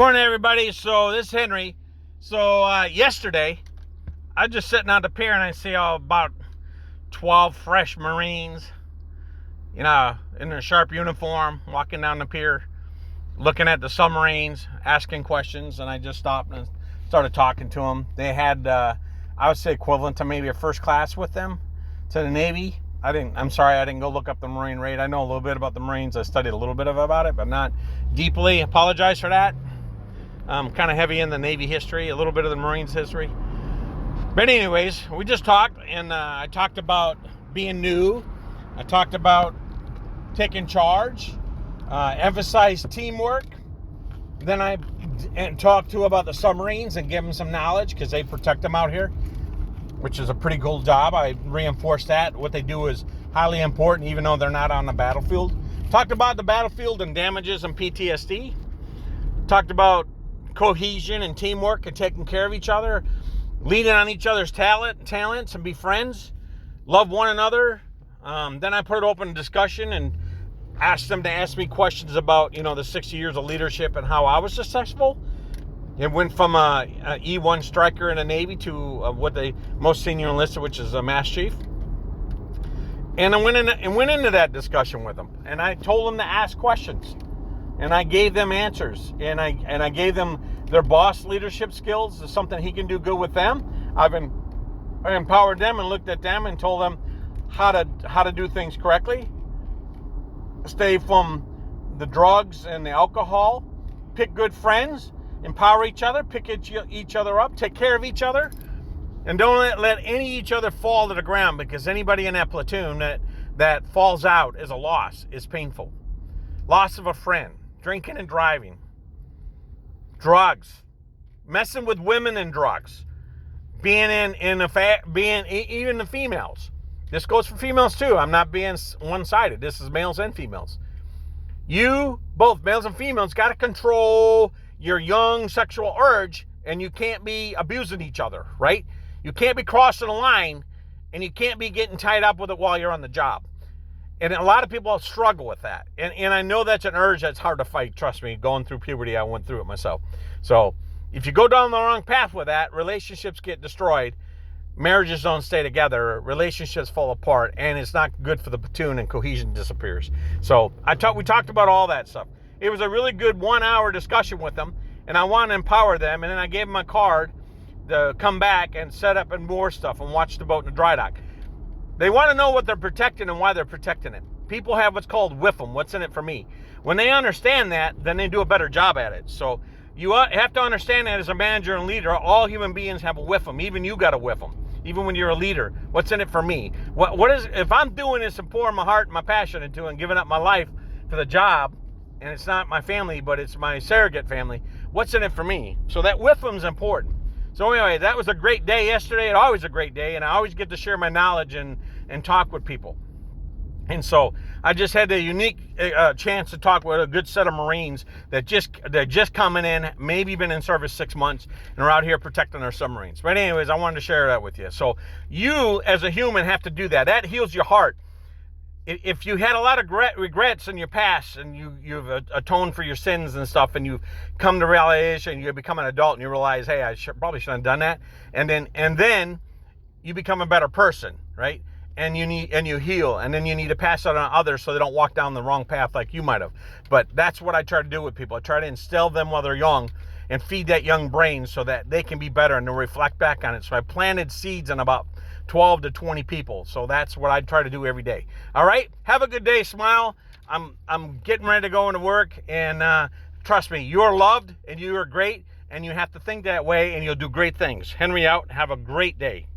Morning, everybody. So this is Henry. So yesterday, I was just sitting on the pier and I see about 12 fresh Marines, in their sharp uniform, walking down the pier, looking at the submarines, asking questions, and I just stopped and started talking to them. They had, I would say, equivalent to maybe a first class with them to the Navy. I'm sorry, I didn't go look up the Marine rate. I know a little bit about the Marines. I studied a little bit about it, but not deeply. Apologize for that. I'm kind of heavy in the Navy history, a little bit of the Marines history. But anyways, we just talked, and I talked about being new. I talked about taking charge, emphasized teamwork. Then I talked about the submarines and give them some knowledge because they protect them out here, which is a pretty cool job. I reinforced that. What they do is highly important, even though they're not on the battlefield. Talked about the battlefield and damages and PTSD. Talked about cohesion and teamwork and taking care of each other, leaning on each other's talents and be friends, love one another. Then I put it open to discussion and asked them to ask me questions about, the 60 years of leadership and how I was successful. It went from a E1 striker in the Navy to what the most senior enlisted, which is a Master Chief. And I went into that discussion with them, and I told them to ask questions. And I gave them answers, and I gave them their boss leadership skills. Is something he can do good with them. I empowered them and looked at them and told them how to do things correctly. Stay from the drugs and the alcohol. Pick good friends. Empower each other. Pick each other up. Take care of each other, and don't let each other fall to the ground, because anybody in that platoon that falls out is a loss. Is painful. Loss of a friend. Drinking and driving, drugs, messing with women and drugs, being even the females. This goes for females too. I'm not being one-sided. This is males and females. You, both males and females, got to control your young sexual urge, and you can't be abusing each other, right? You can't be crossing a line, and you can't be getting tied up with it while you're on the job. And a lot of people struggle with that. And I know that's an urge that's hard to fight. Trust me, going through puberty, I went through it myself. So if you go down the wrong path with that, relationships get destroyed. Marriages don't stay together. Relationships fall apart. And it's not good for the platoon, and cohesion disappears. So we talked about all that stuff. It was a really good 1 hour discussion with them. And I want to empower them. And then I gave them a card to come back and set up and more stuff and watch the boat in the dry dock. They want to know what they're protecting and why they're protecting it. People have what's called WIFM, what's in it for me. When they understand that, then they do a better job at it. So you have to understand that as a manager and leader, all human beings have a WIFM. Even you got a WIFM. Even when you're a leader, what's in it for me? If I'm doing this and pouring my heart and my passion into it and giving up my life for the job, and it's not my family, but it's my surrogate family, what's in it for me? So that WIFM is important. So anyway, that was a great day yesterday. It's always a great day, and I always get to share my knowledge and talk with people. And so I just had the unique chance to talk with a good set of Marines that just coming in, maybe been in service 6 months, and are out here protecting our submarines. But anyways, I wanted to share that with you. So you, as a human, have to do that. That heals your heart. If you had a lot of regrets in your past, and you've atoned for your sins and stuff, and you've come to realization, you become an adult, and you realize, hey, I probably shouldn't have done that, and then you become a better person, right? And you heal, and then you need to pass it on others so they don't walk down the wrong path like you might have. But that's what I try to do with people. I try to instill them while they're young and feed that young brain so that they can be better and they'll reflect back on it. So I planted seeds in about 12 to 20 people. So that's what I try to do every day. All right. Have a good day. Smile. I'm getting ready to go into work, and trust me, you're loved and you are great, and you have to think that way, and you'll do great things. Henry out. Have a great day.